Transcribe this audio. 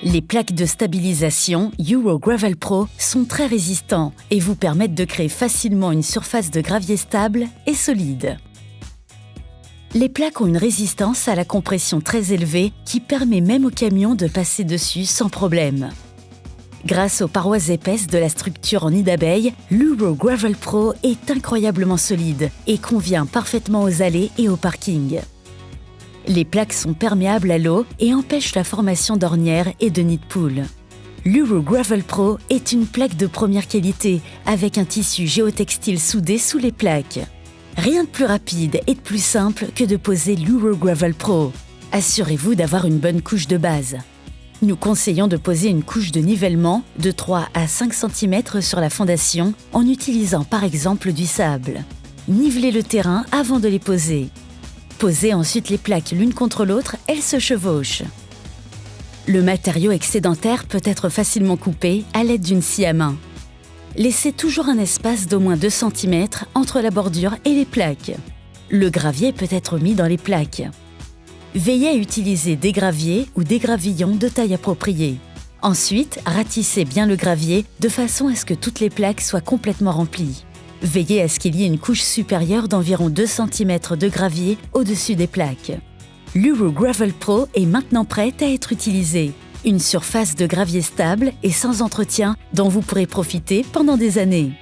Les plaques de stabilisation Euro Gravel Pro sont très résistants et vous permettent de créer facilement une surface de gravier stable et solide. Les plaques ont une résistance à la compression très élevée qui permet même aux camions de passer dessus sans problème. Grâce aux parois épaisses de la structure en nid d'abeille, l'Euro Gravel Pro est incroyablement solide et convient parfaitement aux allées et au parking. Les plaques sont perméables à l'eau et empêchent la formation d'ornières et de nids de poules. L'Euro Gravel Pro est une plaque de première qualité avec un tissu géotextile soudé sous les plaques. Rien de plus rapide et de plus simple que de poser l'Euro Gravel Pro. Assurez-vous d'avoir une bonne couche de base. Nous conseillons de poser une couche de nivellement de 3 à 5 cm sur la fondation en utilisant par exemple du sable. Nivelez le terrain avant de les poser. Posez ensuite les plaques l'une contre l'autre, elles se chevauchent. Le matériau excédentaire peut être facilement coupé à l'aide d'une scie à main. Laissez toujours un espace d'au moins 2 cm entre la bordure et les plaques. Le gravier peut être mis dans les plaques. Veillez à utiliser des graviers ou des gravillons de taille appropriée. Ensuite, ratissez bien le gravier de façon à ce que toutes les plaques soient complètement remplies. Veillez à ce qu'il y ait une couche supérieure d'environ 2 cm de gravier au-dessus des plaques. L'Euro Gravel Pro est maintenant prête à être utilisée. Une surface de gravier stable et sans entretien dont vous pourrez profiter pendant des années.